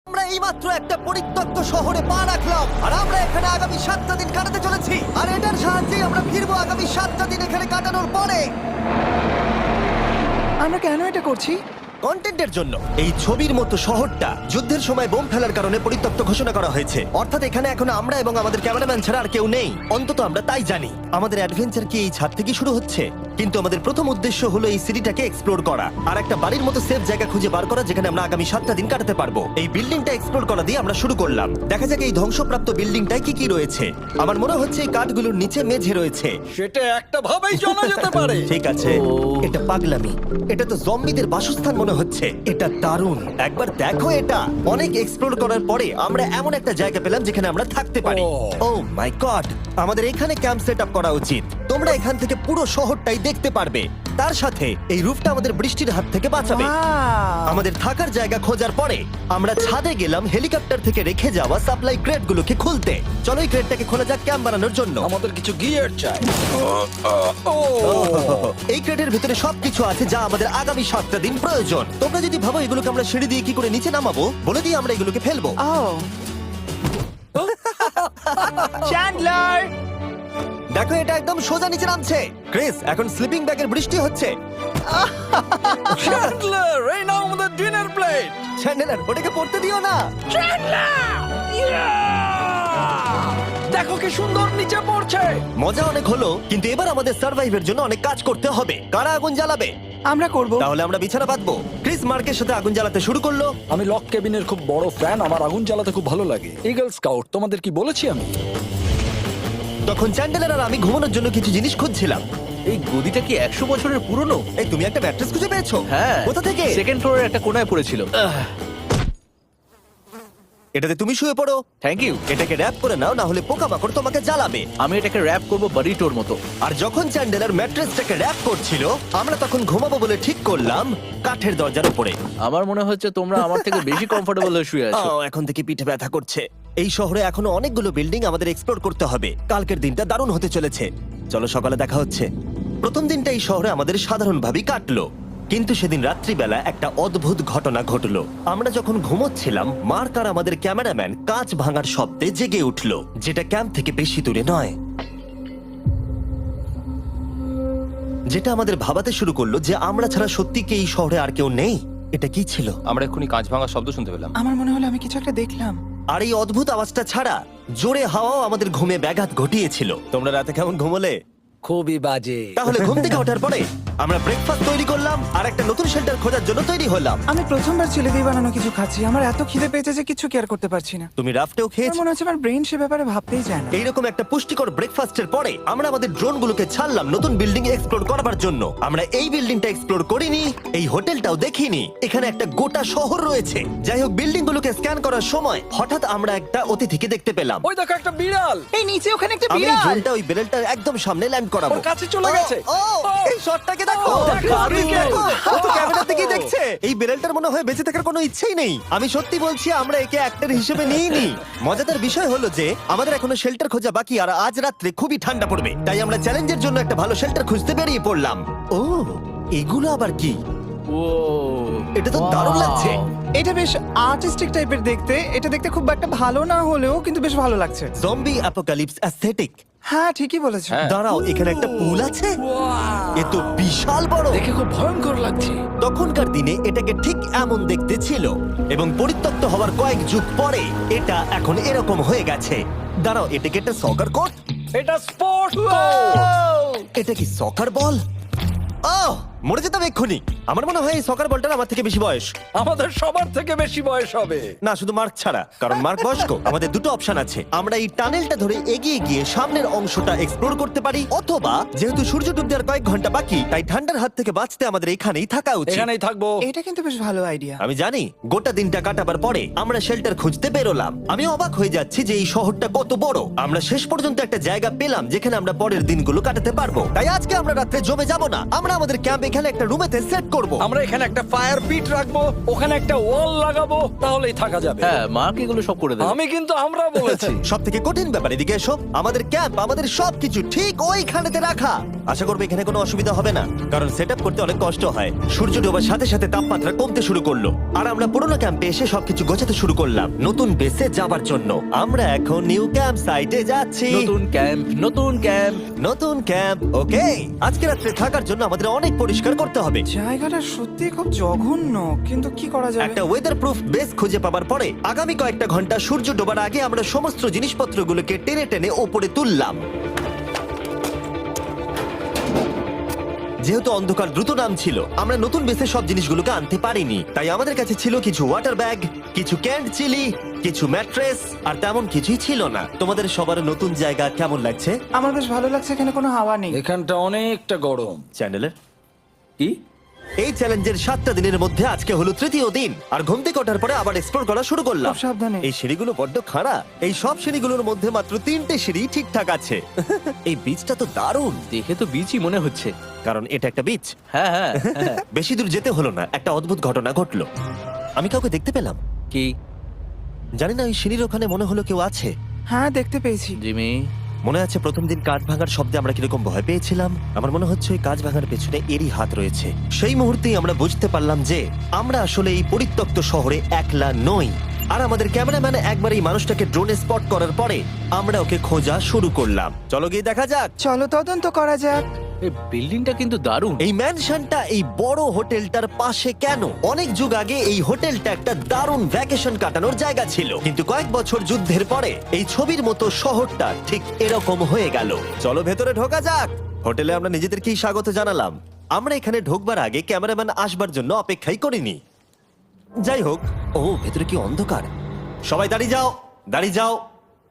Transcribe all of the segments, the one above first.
আমরা এইমাত্র একটা পরিত্যক্ত শহরে পা রাখলাম আর আমরা এখানে আগামী 7টা দিন কাটাতে চলেছি আর এটার সাহায্যে আমরা ফিরবো আগামী 7টা দিন এখানে কাটানোর পরে। আমরা কেন এটা করছি? কন্টেন্টের জন্য। এই ছবির মতো শহরটা যুদ্ধের সময় বোম ফেলার কারণে পরিত্যক্ত ঘোষণা করা হয়েছে, অর্থাৎ এখানে এখন আমরা এবং আমাদের ক্যামেরাম্যান ছাড়া আর কেউ নেই, অন্তত আমরা তাই জানি। আমাদের অ্যাডভেঞ্চার কি এই ছাদ থেকে শুরু হচ্ছে? কিন্তু আমাদের প্রথম উদ্দেশ্য হলো এই সিটিটাকে এক্সপ্লোর করা আর একটা বাড়ির মতো সেফ জায়গা খুঁজে বার করা যেখানে আমরা আগামী 7টা দিন কাটাতে পারবো। এই বিল্ডিংটা এক্সপ্লোর করা দিয়ে আমরা শুরু করলাম। দেখা যাক এই ধ্বংসপ্রাপ্ত বিল্ডিংটায় কি কি রয়েছে। আমার মনে হচ্ছে এই কাঠগুলোর নিচে মেঝে রয়েছে। সেটা একটা ভাবেই জানা যেতে পারে। ঠিক আছে, এটা পাগলামি। এটা তো জম্বিদের বাসস্থান মনে হচ্ছে। এটা দারুণ, একবার দেখো এটা। অনেক এক্সপ্লোর করার পরে আমরা এমন একটা জায়গা পেলাম যেখানে আমরা থাকতে পারি। ও মাই গড, আমাদের এখানে ক্যাম্প সেট আপ করা উচিত। তোমরা এখান থেকে পুরো শহরটাই দেখতে পারবে। তার সাথে এই রুফটা আমাদের বৃষ্টির হাত থেকে বাঁচাবে। Wow! আমাদের থাকার জায়গা খোঁজার পরে আমরা ছাদে গেলাম হেলিকপ্টার থেকে রেখে যাওয়া সাপ্লাই ক্রেটগুলোকে খুলতে। চলো এই ক্রেটটাকে খোলা যাক ক্যাম্প বানানোর জন্য। আমাদের কিছু গিয়ার চাই। এই ক্রেটের ভিতরে সবকিছু আছে যা আমাদের আগামী 7টা দিন প্রয়োজন। তোমরা যদি ভাবো এগুলোকে আমরা সিঁড়ি দিয়ে কি করে নিচে নামাবো, বলে দিয়ে আমরা এগুলোকে ফেলবো। Oh! চ্যান্ডলার! দেখো এটা একদম সোজা নিচে নামছে। ক্রিস, এখন স্লিপিং ব্যাগের বৃষ্টি হচ্ছে। চ্যান্ডলার, এই নাও আমাদের ডিনার প্লেট। চ্যান্ডেলার, ওটাকে পড়তে দিও না। দেখো কি সুন্দর নিচে পড়ছে। মজা অনেক হলো, কিন্তু এবার আমাদের সার্ভাইভের জন্য অনেক কাজ করতে হবে। কারা আগুন জ্বালাবে? আমরা করব। তাহলে আমরা বিছানা বাঁধবো। ক্রিস মার্কের সাথে আগুন জ্বালাতে শুরু করলো। আমি লক কেবিনের খুব বড় ফ্যান, আমার আগুন জ্বালাতে খুব ভালো লাগে। ইগল স্কাউট, তোমাদের কি বলেছি আমি? তখন চ্যান্ডেলার আর আমি ঘুমানোর জন্য কিছু জিনিস খুঁজছিলাম। এই গদিটা কি 100 বছরের পুরনো? এই, তুমি একটা ম্যাট্রেস খুঁজে পেয়েছো? হ্যাঁ। কোথা থেকে? সেকেন্ড ফ্লোরের একটা কোণায় পড়েছিল। এটাতে তুমি শুয়ে পড়ো। Thank you. এটাকে র‍্যাপ করে নাও, না হলে পোকামাকড় তোমাকে জ্বালাবে। আমি এটাকে র‍্যাপ করব বারিটোর মতো। আর যখন চ্যান্ডেলার ম্যাট্রেসটাকে র‍্যাপ করছিল, আমরা তখন ঘুমাবো বলে ঠিক করলাম কাঠের দরজার উপরে। আমার মনে হচ্ছে তোমরা আমার থেকে বেশি কমফোর্টেবল হয়ে শুয়ে আছো। এখন থেকে পিঠে ব্যথা করছে। এই শহরে এখনো অনেকগুলো বিল্ডিং আমাদের এক্সপ্লোর করতে হবে। কালকের দিনটা দারুণ হতে চলেছে। চলো সকালে দেখা হচ্ছে। প্রথম দিনটা এই শহরে আমাদের সাধারণভাবেই কাটলো, কিন্তু সেদিন রাত্রিবেলা একটা অদ্ভুত ঘটনা ঘটলো। আমরা যখন ঘুমোচ্ছিলাম, মার্ক আর আমাদের ক্যামেরাম্যান কাঁচ ভাঙার শব্দে জেগে উঠলো, যেটা ক্যাম্প থেকে বেশি দূরে নয়। যেটা আমাদের ভাবাতে শুরু করলো যে আমরা ছাড়া সত্যি কি এই শহরে আর কেউ নেই। এটা কি ছিল? আমরা এক্ষুনি কাঁচ ভাঙার শব্দ শুনতে পেলাম। আমার মনে হলো আমি কিছু একটা দেখলাম। আর এই অদ্ভুত আওয়াজটা ছাড়া জোরে হাওয়াও আমাদের ঘুমে ব্যাঘাত ঘটিয়েছিল। তোমরা রাতে কেমন ঘুমোলে? খুবই বাজে। তাহলে ঘুম থেকে ওঠার পরে আমরা ব্রেকফাস্ট তৈরি করলাম আর একটা নতুন শেল্টার খোঁজার জন্য তৈরি হলাম। আমি প্রথমবার ছেলে দিয়ে বানানো কিছু খাচ্ছি। আমার এত খিদে পেয়েছে যে কিছু কেয়ার করতে পারছি না। তুমি রাফটেও আমার খেয়েছো? মনে হচ্ছে আমার ব্রেন সে ব্যাপারে ভাবতেই চায় না। এইরকম একটা পুষ্টিকর ব্রেকফাস্টের পরে আমরা আমাদের ড্রোনগুলোকে ছাড়লাম নতুন বিল্ডিং এক্সপ্লোর করার জন্য। আমরা এই বিল্ডিংটা এক্সপ্লোর করিনি, এই হোটেলটাও দেখিনি। এখানে একটা গোটা শহর রয়েছে। যাই হোক, বিল্ডিংগুলোকে স্ক্যান করার সময় হঠাৎ আমরা একটা অতিথিকে দেখতে পেলাম। ওই দেখো একটা বিড়াল। এই নিচে ওখানে একটা আমি এই বিড়াল। ড্রোনটা ওই বেরেলটার একদম সামনে ল্যান্ড করাবো। ওর কাছে চলে গেছে। ও, এই শটটাকে দেখো। দেখো, দেখো, ও তো ক্যামেরা থেকেই দেখছে। এই বেরেলটার মনে হয় বেঁচে থাকার কোনো ইচ্ছেই নেই। আমি সত্যি বলছি, আমরা একে অ্যাক্টর হিসেবে নিইনি। মজাদার বিষয় হলো যে আমাদের এখনো শেল্টার খোঁজা বাকি, আর আজ রাত্রে খুবই ঠান্ডা পড়বে। তাই আমরা চ্যালেঞ্জের জন্য একটা ভালো শেল্টার খুঁজতে বেরিয়ে পড়লাম। ও, এগুলো আবার কি? ও, এটা তো দারুণ লাগছে। এটা বেশ আর্টিস্টিক টাইপের দেখতে। এটা দেখতে খুব একটা ভালো না হলেও কিন্তু বেশ ভালো লাগছে। Zombie apocalypse aesthetic. হ্যাঁ, ঠিকই বলেছো। দাঁড়াও, এখানে একটা পুল আছে। এ তো বিশাল বড়। দেখে খুব ভয়ঙ্কর লাগছে। তখনকার দিনে এটাকে ঠিক এমন দেখতে ছিল, এবং পরিত্যক্ত হওয়ার কয়েক যুগ পরে এটা এখন এরকম হয়ে গেছে। দাঁড়াও, এটাকে একটা সকার কোর্ট? এটা স্পোর্ট। এটা কি সকার বল? মরে যেতাম এক্ষুনি। আমার মনে হয় এই সকার বলটার আমার থেকে বেশি বয়স। আমাদের সবার থেকে বেশি বয়স হবে। না, শুধু মার্ক ছাড়া, কারণ মার্ক বয়স্ক। আমাদের দুটো অপশন আছে। আমরা এই টানেলটা ধরে এগিয়ে গিয়ে সামনের অংশটা এক্সপ্লোর করতে পারি, অথবা যেহেতু সূর্য ডুব দেওয়ার কয়েক ঘন্টা বাকি, তাই ঠান্ডার হাত থেকে বাঁচতে আমাদের এখানেই থাকা উচিত। এখানেই থাকবো। এটা কিন্তু বেশ ভালো আইডিয়া। আমি জানি। গোটা দিনটা কাটাবার পরে আমরা শেল্টার খুঁজতে বেরোলাম। আমি অবাক হয়ে যাচ্ছি যে এই শহরটা কত বড়। আমরা শেষ পর্যন্ত একটা জায়গা পেলাম যেখানে আমরা পরের দিনগুলো কাটাতে পারবো। তাই আজকে আমরা রাত্রে জমে যাব না। আমরা আমাদের ক্যাম্প এখানে একটা রুমেতে সেট করব। আমরা এখানে একটা ফায়ার পিট রাখবো, ওখানে একটা ওয়াল লাগাবো, তাহলেই থাকা যাবে। হ্যাঁ মার্ক এগুলো সব করে দেবে। আমি কিন্তু আমরা বলেছি। সব থেকে কঠিন ব্যাপার, এদিকে এসো। আমাদের ক্যাম্প, আমাদের সবকিছু ঠিক ওইখানেতে রাখা। আশা করবো এখানে কোনো অসুবিধা হবে না, কারণ সেটআপ করতে অনেক কষ্ট হয়। সূর্য ডোবার সাথে সাথে তাপমাত্রা কমতে শুরু করলো, আর আমরা পুরোনো ক্যাম্পে এসে সবকিছু গোছাতে শুরু করলাম নতুন বেসে যাবার জন্য। আমরা এখন নিউ ক্যাম্প সাইটে যাচ্ছি। নতুন ক্যাম্প, নতুন ক্যাম্প। নতুন ক্যাম্প, ওকে। আজকে রাত্রে থাকার জন্য আমাদের অনেক পরিষ্কার করতে হবে। জায়গাটা সত্যি খুব জঘন্য, কিন্তু কি করা যাবে? একটা ওয়েদার প্রুফ বেস খুঁজে পাবার পরে আগামী কয়েকটা ঘন্টা সূর্য ডোবার আগে আমরা সমস্ত জিনিসপত্রগুলোকে টেনে টেনে ওপরে তুললাম। যেহেতু অন্ধকার দ্রুত নামছিল, আমরা নতুন বেসে সব জিনিসগুলোকে আনতে পারিনি, তাই আমাদের কাছে ছিল কিছু ওয়াটার ব্যাগ, কিছু ক্যান্ড চিলি, কিছু ম্যাট্রেস, আর তেমন কিছুই ছিল না। তোমাদের সবার নতুন জায়গা কেমন লাগছে? আমার বেশ ভালো লাগছে, এখানে কোনো হাওয়া নেই। এখানটা অনেকটা গরম। চ্যানেলের কি? এই চ্যালেঞ্জের 7টা দিনের মধ্যে আজকে হলো তৃতীয় দিন, আর ঘুম থেকে ওঠার পরে আবার এক্সপ্লোর করা শুরু করলাম। খুব সাবধানে। এই সিঁড়িগুলো বড্ড খাড়া। এই সব সিঁড়িগুলোর মধ্যে মাত্র 3টে সিঁড়ি ঠিকঠাক আছে। এই বীজটা তো দারুণ, দেখে তো বিচই মনে হচ্ছে। কারণ এটা একটা বীজ। হ্যাঁ হ্যাঁ হ্যাঁ। বেশি দূর যেতে হলো না, একটা অদ্ভুত ঘটনা ঘটলো। আমি কাউকে দেখতে পেলাম, কি? জানি না, ওই সিঁড়ির ওখানে মনে হলো কেউ আছে। হ্যাঁ, দেখতে পেয়েছি। জিমি, মনে আছে প্রথম দিন কাঠ ভাঙার শব্দে আমরা কিরকম ভয় পেয়েছিলাম? আমার মনে হচ্ছে ওই কাঠ ভাঙার পেছনে এরই হাত রয়েছে। সেই মুহূর্তেই আমরা বুঝতে পারলাম যে আমরা আসলে এই পরিত্যক্ত শহরে একলা নই। আর আমাদের ক্যামেরাম্যান একবার এই মানুষটাকে ড্রোনে স্পট করার পরে আমরা ওকে খোঁজা শুরু করলাম। চলো গিয়ে দেখা যাক। চলো তদন্ত করা যাক। এই বিল্ডিংটা কিন্তু দারুণ। এই ম্যানশনটা এই বড় হোটেলটার পাশে কেন? অনেক যুগ আগে এই হোটেলটা একটা দারুণ ভ্যাকেশন কাটানোর জায়গা ছিল, কিন্তু কয়েক বছর যুদ্ধের পরে এই ছবির মতো শহরটা ঠিক এরকম হয়ে গেল। চলো ভেতরে ঢোকা যাক। হোটেলে আমরা নিজেদেরকেই স্বাগত জানালাম। আমরা এখানে ঢোকবার আগে ক্যামেরাম্যান আসবার জন্য অপেক্ষাই করিনি। যাই হোক, ও ভেতরে কি অন্ধকার। সবাই দাঁড়িয়ে যাও, দাঁড়িয়ে যাও।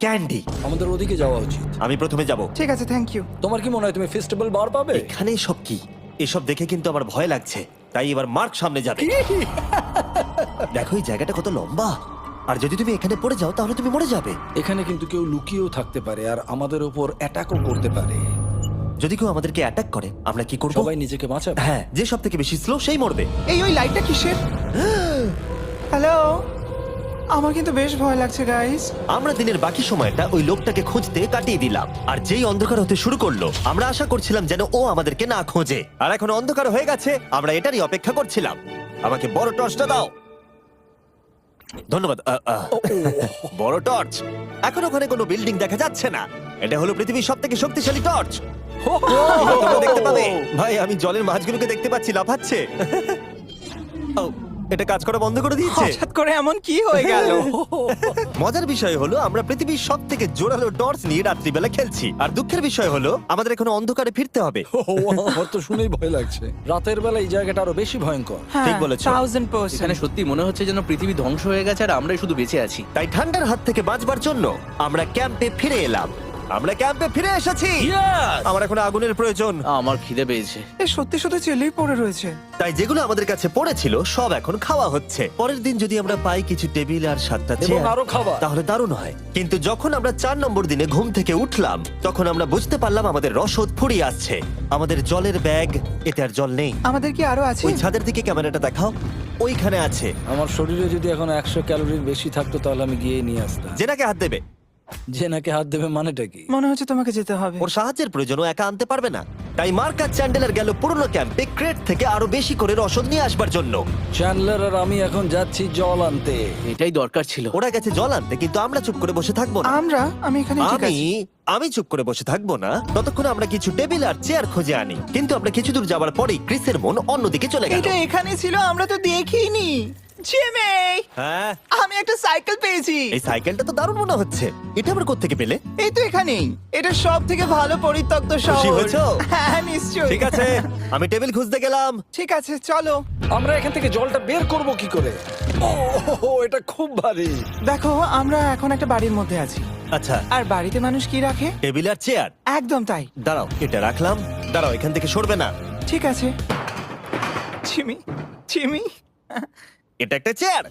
ক্যান্ডি, আমাদের ওদিকে যাওয়া উচিত। আমি প্রথমে যাব। ঠিক আছে, থ্যাংক ইউ। তোমার কি মনে হয় তুমি ফেস্টিভ্যাল বার পাবে? এখানে সব কি? এসব দেখে কিন্তু আমার ভয় লাগছে, তাই এবার মার্ক সামনে যাবে। দেখো এই জায়গাটা কত লম্বা, আর যদি তুমি এখানে পড়ে যাও তাহলে তুমি মরে যাবে। এখানে কিন্তু কেউ লুকিয়েও থাকতে পারে আর আমাদের উপর অ্যাটাকও করতে পারে। যদি কেউ আমাদেরকে অ্যাটাক করে আমরা কি করব? সবাই নিজেকে বাঁচাবে। হ্যাঁ, যে সব থেকে বেশি স্লো সেই মরবে। ওই লাইটটা কিসের? হ্যালো, আমার কিন্তু বেশ ভয় লাগছে গাইস। আমরা দিনের বাকি সময়টা ওই লোকটাকে খুঁজতে কাটিয়ে দিলাম, আর যেই অন্ধকার হতে শুরু করলো আমরা আশা করছিলাম যেন ও আমাদেরকে না খোঁজে। আর এখন অন্ধকার হয়ে গেছে, আমরা এটারই অপেক্ষা করছিলাম। আমাকে বড় টর্চটা দাও। ধন্যবাদ। বড় টর্চ। এখন ওখানে কোনো বিল্ডিং দেখা যাচ্ছে না। এটা হলো পৃথিবীর সবথেকে শক্তিশালী টর্চ। তোমরা দেখতে পাবে। ভাই, আমি জলের মাছগুলোকে দেখতে পাচ্ছি লাফাচ্ছে। ও, এটা কাজ করা বন্ধ করে দিয়েছে। হঠাৎ করে এমন কি হয়ে গেল? মজার বিষয় হলো আমরা পৃথিবীর সব থেকে জোরালো টর্চ নিয়ে রাত্রিবেলা খেলছি, আর দুঃখের বিষয় হলো আমাদের এখন অন্ধকারে ফিরতে হবে। আমার তো শুনেই ভয় লাগছে। রাতের বেলা এই জায়গাটা আরো বেশি ভয়ঙ্কর। ঠিক বলেছো। 1000%। এখানে সত্যি মনে হচ্ছে যেন পৃথিবী ধ্বংস হয়ে গেছে আর আমরাই শুধু বেঁচে আছি। তাই ঠান্ডার হাত থেকে বাঁচবার জন্য আমরা ক্যাম্পে ফিরে এলাম। আমরা ক্যাম্পে ফিরে এসেছি। আমার এখন আগুনের প্রয়োজন। আমার খিদে পেয়েছে। এ সত্যি সত্যি চেলেই পড়ে রয়েছে। তাই যেগুলো আমাদের কাছে পড়েছিল সব এখন খাওয়া হচ্ছে। পরের দিন যদি আমরা পাই কিছু টেবিল আর 7টা এবং চেয়ার, আরো খাবার। তাহলে দারুণ হয়। কিন্তু যখন আমরা 4 নম্বর দিনে ঘুম থেকে উঠলাম তখন আমরা বুঝতে পারলাম আমাদের রসদ ফুরিয়ে আসছে। আমাদের জলের ব্যাগ, এতে আর জল নেই। আমাদের কি আরো আছে? ওই ছাদের দিকে ক্যামেরাটা দেখাও, ওইখানে আছে। আমার শরীরে যদি এখন 100 ক্যালোরির বেশি থাকতো তাহলে আমি গিয়ে নিয়ে আসতাম। জেনাকে হাত দেবে। যে নাকি হাত দেবে মানেটা কি? মনে হচ্ছে তোমাকে যেতে হবে। ওর সাহায্যের প্রয়োজন, ও একা আনতে পারবে না। তাই মার্ক আর চ্যান্ডেলার গেল পুরনো ক্যাম্পে ক্রেট থেকে আরো বেশি করে রসদ নিয়ে আসবার জন্য। চ্যান্ডলার আর আমি এখন যাচ্ছি জল আনতে। এটাই দরকার ছিল। ওরা গেছে জল আনতে, কিন্তু আমরা চুপ করে বসে থাকবো না। আমি এখানে ঠিক আছি। আমি চুপ করে বসে থাকবো না ততক্ষণ আমরা কিছু টেবিল আর চেয়ার খুঁজে আনি। কিন্তু আমরা কিছু দূর যাবার পরেই ক্রিসের মন অন্যদিকে চলে গেল। এটা এখানে ছিল, আমরা তো দেখিনি। জিমি, হ্যাঁ, আমি একটা সাইকেল পেয়েছি। এই সাইকেলটা তো দারুণ মনে হচ্ছে। এটা আবার কোত্থেকে পেলে? এই তো এখানেই। এটা সব থেকে ভালো পরিত্যক্ত খুশি শহর। হয়েছো? হ্যাঁ, নিশ্চয়ই। ঠিক আছে, আমি টেবিল খুঁজতে গেলাম। ঠিক আছে, চলো। আমরা এখান থেকে জলটা বের করব কি করে? ও, এটা খুব ভারী। দেখো, আমরা এখন একটা বাড়ির মধ্যে আছি। আচ্ছা, আর বাড়িতে মানুষ কি রাখে? টেবিল আর চেয়ার। একদম তাই। দাঁড়াও, এটা রাখলাম। দাঁড়াও, এখান থেকে সরবে না। ঠিক আছে। চিমি, এটা একটা চেয়ার।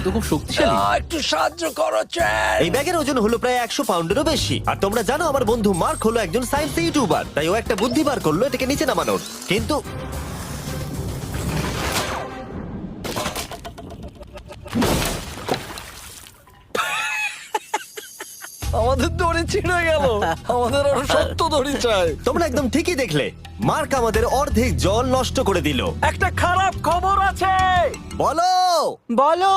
তো খুব শক্তিশালী। একটু সাহায্য করো চ্যান। এই ব্যাগের ওজন হলো প্রায় 100 পাউন্ডেরও বেশি। আর তোমরা জানো আমার বন্ধু মার্ক হলো একজন সায়েন্স ইউটিউবার, তাই ও একটা বুদ্ধি বার করলো এটাকে নিচে নামানোর। কিন্তু আমাদের দড়ি ছিঁড়ে গেল। আমাদের আরো শক্ত দড়ি চাই। তোমরা একদম ঠিকই দেখলে, মার্ক আমাদের অর্ধেক জল নষ্ট করে দিল। একটা খারাপ খবর আছে, বলো। বলো।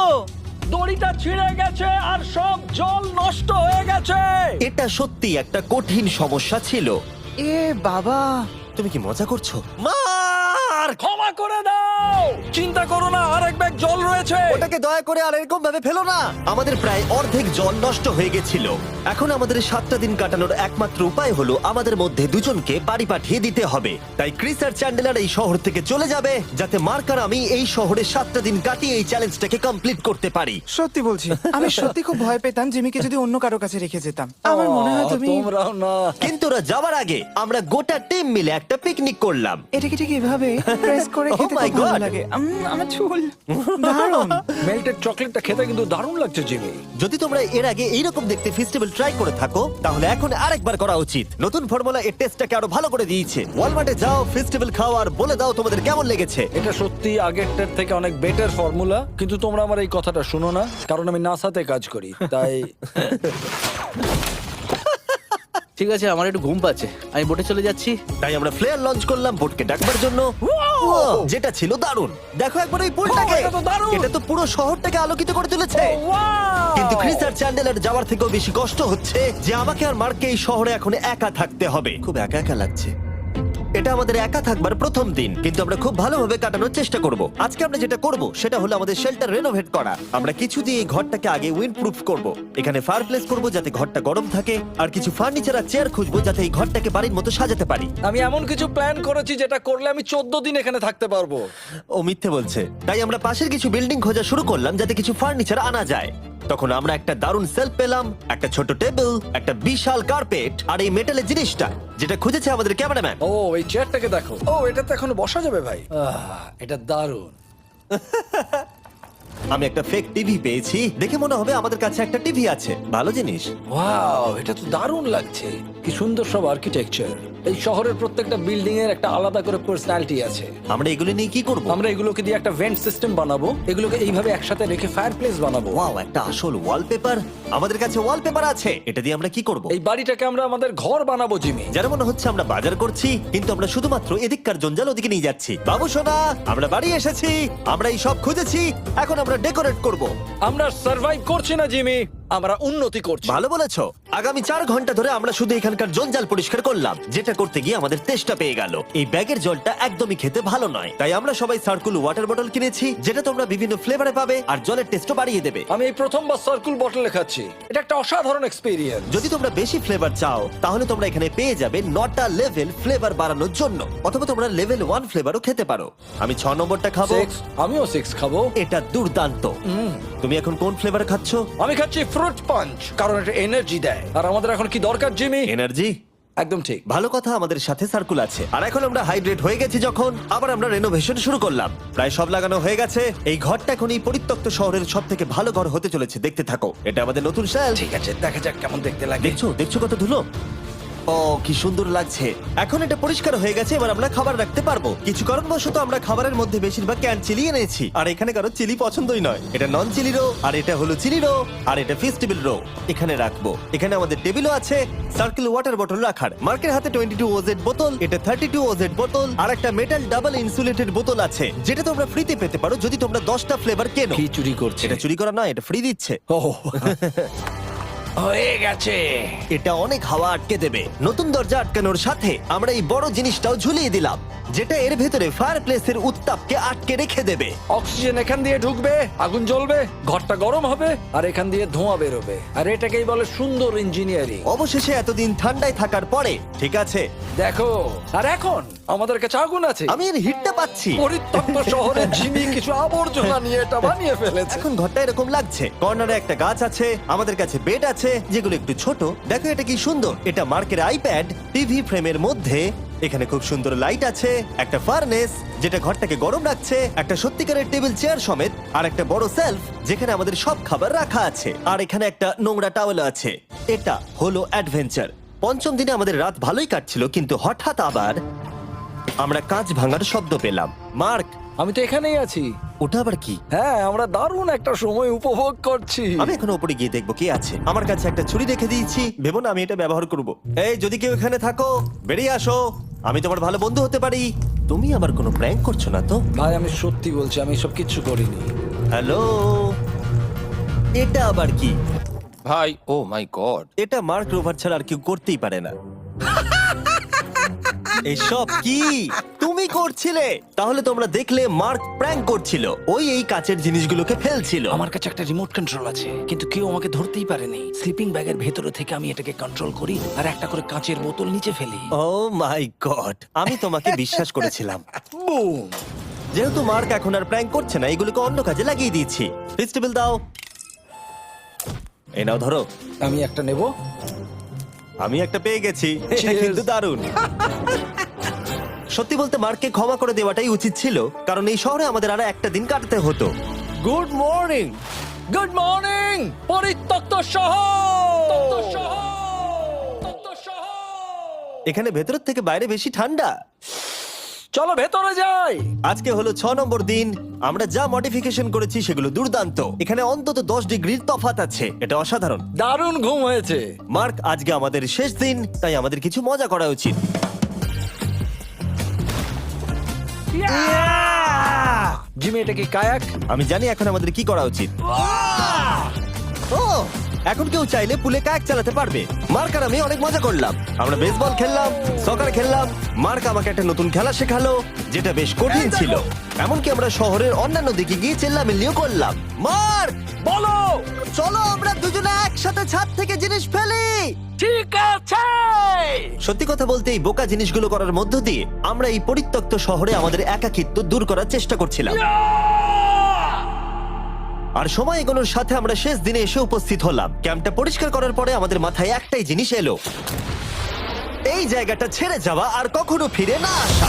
দড়িটা ছিঁড়ে গেছে আর সব জল নষ্ট হয়ে গেছে। এটা সত্যি একটা কঠিন সমস্যা ছিল। এ বাবা। তুমি কি মজা করছো? মার্ক, ক্ষমা করে দাও, চিন্তা করো না, আরেক ব্যাগ জল রয়েছে। ওটাকে দয়া করে আর এরকম ভাবে ফেলো না। আমাদের প্রায় অর্ধেক জল নষ্ট হয়ে গেছিল। এখন আমাদের 7টা দিন কাটানোর একমাত্র উপায় হলো আমাদের মধ্যে দুজনকে বাড়ি পাঠিয়ে দিতে হবে। তাই ক্রিস আর চ্যান্ডেলার এই শহর থেকে চলে যাবে, যাতে মার্ক আর আমি এই শহরে 7টা দিন কাটিয়ে এই চ্যালেঞ্জটাকে কমপ্লিট করতে পারি। সত্যি বলছি, আমি সত্যি খুব ভয় পেতাম জিমিকে যদি অন্য কারো কাছে রেখে যেতাম। আমার মনে হয় তুমি তোমরাও না। কিন্তু ওরা যাওয়ার আগে আমরা গোটা টিম মিলে একটা পিকনিক করলাম। এটাকে ঠিক এভাবে প্রেস করে খেতে Oh my খুব ভালো God! লাগে। আমার চুল দারুণ। মেল্টেড চকলেটটা খেতে কিন্তু দারুণ লাগছে জিমি। যদি তোমরা এর আগে এইরকম দেখতে ফেস্টিভ্যাল ট্রাই করে থাকো, তাহলে এখন আরেকবার করা উচিত। নতুন ফর্মুলা এর টেস্টটাকে আরো ভালো করে দিয়েছে। ওয়ালমার্টে যাও, ফেস্টিভ্যাল খাও আর বলে দাও তোমাদের কেমন লেগেছে। এটা সত্যি আগেরটার থেকে অনেক বেটার ফর্মুলা, কিন্তু তোমরা আমার এই কথাটা শুনো না, কারণ আমি নাসাতে কাজ করি, তাই। ঠিক আছে, আমার একটু ঘুম পাচ্ছে, আমি বোটে চলে যাচ্ছি। তাই আমরা ফ্লেয়ার লঞ্চ করলাম বোটকে ডাকবার জন্য, যেটা ছিল দারুণ। দেখো একবার ওই পোলটাকে, এটা তো দারুণ! এটা তো পুরো শহরটাকে আলোকিত করে তুলেছে। কিন্তু ক্রিস আর চ্যান্ডেলার যাওয়ার থেকেও বেশি কষ্ট হচ্ছে যে আমাকে আর মার্ককে এই শহরে এখন একা থাকতে হবে। খুব একা একা লাগছে। এটা আমাদের একা থাকবার প্রথম দিন, কিন্তু আমরা খুব ভালোভাবে কাটানোর চেষ্টা করব। আজকে আমরা যেটা করব সেটা হলো আমাদের শেল্টার রেনোভেট করা। আমরা কিছু দিয়ে এই ঘরটাকে আগে উইন্ড প্রুফ করব। এখানে ফায়ারপ্লেস করব যাতে ঘরটা গরম থাকে, আর কিছু ফার্নিচার আর চেয়ার খুঁজবো যাতে এই ঘরটাকে বাড়ির মতো সাজাতে পারি। আমি এমন কিছু প্ল্যান করেছি যেটা করলে আমি 14 দিন এখানে থাকতে পারবো। ও মিথ্যে বলছে। তাই আমরা পাশের কিছু বিল্ডিং খোঁজা শুরু করলাম যাতে কিছু ফার্নিচার আনা যায়। তখন আমরা একটা দারুণ সেলফ পেলাম, একটা ছোট টেবিল, একটা বিশাল কার্পেট আর এই মেটালের জিনিসটা যেটা খুঁজেছে আমাদের ক্যামেরাম্যান। ও এই চেয়ারটাকে দেখো, ও এটা তো এখনো বসা যাবে ভাই। এটা দারুণ। আমি একটা ফেক টিভি পেয়েছি, দেখে মনে হবে আমাদের কাছে একটা টিভি আছে। ভালো জিনিস। ওয়াও, এটা তো দারুণ লাগছে। কি সুন্দর সব আর্কিটেকচার। এই শহরের প্রত্যেকটা বিল্ডিং এর একটা আলাদা করে পার্সোনালিটি আছে। আমরা এগুলো নিয়ে কি করব? আমরা এগুলোকে দিয়ে একটা ভেন্ট সিস্টেম বানাবো, এগুলোকে এইভাবে একসাথে রেখে ফায়ারপ্লেস বানাবো। ওয়াও, একটা আসল ওয়ালপেপার। আমাদের কাছে ওয়ালপেপার আছে, এটা দিয়ে আমরা কি করব? এই বাড়িটাকে আমরা আমাদের ঘর বানাবো জিমি। যেন মনে হচ্ছে আমরা বাজার করছি, কিন্তু আমরা শুধুমাত্র এদিককার জঞ্জাল ওদিকে নিয়ে যাচ্ছি। বাবু সোনা, আমরা বাড়ি এসেছি, আমরা এই সব খুঁজেছি, এখন আমরা ডেকোরেট করব। আমরা সার্ভাইভ করছি না জিমি, আমরা উন্নতি করছি। ভালো বলেছো। আগামী 4 ঘন্টা ধরে আমরা শুধু এখানকার জঞ্জাল পরিষ্কার করলাম, যেটা করতে গিয়ে আমাদের তেষ্টা পেয়ে গেল। এই ব্যাগের জলটা একদমই খেতে ভালো নয়, তাই আমরা সবাই সার্কুল ওয়াটার বটল কিনেছি, যেটা তোমরা বিভিন্ন ফ্লেভারে পাবে আর জলের টেস্টও বাড়িয়ে দেবে। আমি এই প্রথমবার সার্কুল বটলে খাচ্ছি, এটা একটা অসাধারণ এক্সপেরিয়েন্স। যদি তোমরা বেশি ফ্লেভার চাও, তাহলে তোমরা এখানে পেয়ে যাবে 9টা লেভেল ফ্লেভার বাড়ানোর জন্য, অথবা তোমরা লেভেল 1 ফ্লেভারও খেতে পারো। আমি 6 নম্বরটা খাবো। আমিও 6 খাবো। এটা দুর্দান্ত। তুমি এখন কোন ফ্লেভার খাচ্ছ? আমি খাচ্ছি ফ্রুট পাঞ্চ, কারণ এটা এনার্জি দেয়। আর আমাদের এখন কি দরকার জিমি? এনার্জি। একদম ঠিক। ভালো কথা, আমাদের সাথে সার্কুল আছে। আর এখন আমরা হাইড্রেট হয়ে গেছি যখন, আবার আমরা রেনোভেশন শুরু করলাম। প্রায় সব লাগানো হয়ে গেছে। এই ঘরটা এখন এই পরিত্যক্ত শহরের সব থেকে ভালো ঘর হতে চলেছে। দেখতে থাকো, এটা আমাদের নতুন স্টাইল। ঠিক আছে, দেখা যাক কেমন দেখতে লাগে। দেখছো কত ধুলো। ও কি সুন্দর লাগছে। এখন এটা পরিষ্কার হয়ে গেছে, এবার আমরা খাবার রাখতে পারবো। কিছু কারণবশত আমরা খাবারের মধ্যে বেশিরভাগ ক্যান চিলি এনেছি, আর এখানে কারো চিলি পছন্দই নয়। এটা নন চিলি রো, আর এটা হলো চিলি রো, আর এটা ফেস্টিভ্যাল রো। এখানে রাখবো। এখানে আমাদের টেবিলও আছে সার্কেল ওয়াটার বটল রাখার। মার্কের হাতে 22 ওজেড বোতল, এটা 32 ওজেড বোতল, আর একটা মেটাল ডাবল ইনসুলেটেড বোতল আছে, যেটা তোমরা ফ্রিতে পেতে পারো যদি তোমরা 10টা ফ্লেভার কেনো। কি চুরি করছে? এটা চুরি করা নয়, এটা ফ্রি দিচ্ছে। ও হয়ে গেছে। এটা অনেক হাওয়া আটকে দেবে। নতুন দরজা আটকানোর সাথে আমরা এই বড় জিনিসটাও ঝুলিয়ে দিলাম, যেটা এর ভেতরে ফায়ারপ্লেসের উত্তাপকে আটকে রেখে দেবে। অক্সিজেন এখান দিয়ে ঢুকবে, আগুন জ্বলবে, ঘরটা গরম হবে, আর এখান দিয়ে ধোঁয়া বেরোবে। আর এটাকেই বলে সুন্দর ইঞ্জিনিয়ারিং। অবশেষে এতদিন ঠান্ডায় থাকার পরে ঠিক আছে। দেখো, আর এখন আমাদের কাছে আগুন আছে। আমি এর হিটটা পাচ্ছি। পরিত্যক্ত শহরে জিমি কিছু আবর্জনা নিয়ে এটা বানিয়ে ফেলেছে। এখন ঘরটা এরকম লাগছে। কর্নারে একটা গাছ আছে, আমাদের কাছে বেড আছে যেগুলো একটু ছোট। দেখো এটা কি সুন্দর। এটা মার্কের আইপ্যাড টিভি ফ্রেমের মধ্যে এখানে খুব সুন্দর লাইট আছে, একটা ফার্নেস যেটা ঘরটাকে গরম রাখছে, একটা সত্যিকারের টেবিল চেয়ার সমেত, আর একটা বড় সেলফ যেখানে আমাদের সব খাবার রাখা আছে, আর এখানে একটা নোংরা টাওয়েল আছে। এটা হলো অ্যাডভেঞ্চার। পঞ্চম দিনে আমাদের রাত ভালোই কাটছিল, কিন্তু হঠাৎ আবার আমরা কাঁচ ভাঙার শব্দ পেলাম। মার্ক, আমি তো এখানেই আছি। ওটা আবার কি? হ্যাঁ, আমরা দারুণ একটা সময় উপভোগ করছি। আমি এখন উপরে গিয়ে দেখবো কি আছে। আমার কাছে একটা ছুরি রেখে দিয়েছি, ভেবো না আমি এটা ব্যবহার করব। এই, যদি কেউ এখানে থাকো বেরিয়ে আসো, আমি তোমার ভালো বন্ধু হতে পারি। তুমি আবার কোনো প্র্যাঙ্ক করছো না তো? ভাই, আমি সত্যি বলছি, আমি সব কিচ্ছু করিনি। হ্যালো, এটা আবার কি? ভাই, ও মাই গড। এটা মার্ক রোভার ছাড়া আর কেউ করতেই পারে না। এসব কি তুমি করছিলে? তাহলে তোমরা দেখলে মার্ক প্র্যাঙ্ক করছিল। ওই এই কাচের জিনিসগুলোকে ফেলছিল। আমার কাছে একটা রিমোট কন্ট্রোল আছে, কিন্তু কেউ আমাকে ধরতেই পারেনি। স্লিপিং ব্যাগের ভেতরে থেকে আমি এটাকে কন্ট্রোল করি আর একটা করে কাঁচের বোতল নিচে ফেলি। ও মাই গড, আমি তোমাকে বিশ্বাস করেছিলাম। বুম! যেহেতু মার্ক এখন আর প্র্যাঙ্ক করছে না, এগুলোকে অন্য কাজে লাগিয়ে দিয়েছি। ফেস্টিভ্যাল দাও। এই নাও, ধরো। আমি একটা নেব। আমি একটা পেয়ে গেছি। এটা Cheers! কিন্তু দারুণ। সত্যি বলতে মার্ককে ক্ষমা করে দেওয়াটাই উচিত ছিল, কারণ এই শহরে আমাদের আর একটা দিন কাটাতে হতো। Good morning. গুড মর্নিং, পরিত্যক্ত শহর। এখানে ভেতরের থেকে বাইরে বেশি ঠান্ডা। চলো ভেতরে যাই। আজকে হলো 6 নম্বর দিন। আমরা যা মডিফিকেশন করেছি সেগুলো দুর্দান্ত। এখানে অন্তত 10 ডিগ্রির তফাৎ আছে, এটা অসাধারণ। দারুণ ঘুম হয়েছে। মার্ক, আজকে আমাদের শেষ দিন, তাই আমাদের কিছু মজা করা উচিত। জিমি, এটা কি কায়াক? আমি জানি এখন আমাদের কি করা উচিত। ও, এখন কেউ চাইলে পুলে কায়াক চালাতে পারবে। মার্ক আর আমি অনেক মজা করলাম। আমরা বেসবল খেললাম, সকার খেললাম। মার্ক আমাকে একটা নতুন খেলা শেখালো, যেটা বেশ কঠিন ছিল। এমনকি আমরা শহরের অন্যান্য দিকে গিয়ে চেল্লামিল্লিও করলাম। মার্ক, বলো। চলো আমরা দুজনে একসাথে ছাদ থেকে জিনিস ফেলি। ঠিক আছে। সত্যি কথা বলতে, এই বোকা জিনিসগুলো করার মধ্য দিয়ে আমরা এই পরিত্যক্ত শহরে আমাদের একাকিত্ব দূর করার চেষ্টা করছিলাম। আর সময় এগোনোর সাথে আমরা শেষ দিনে এসে উপস্থিত হলাম। ক্যাম্পটা পরিষ্কার করার পরে আমাদের মাথায় একটাই জিনিস এলো, এই জায়গাটা ছেড়ে যাওয়া আর কখনো ফিরে না আসা।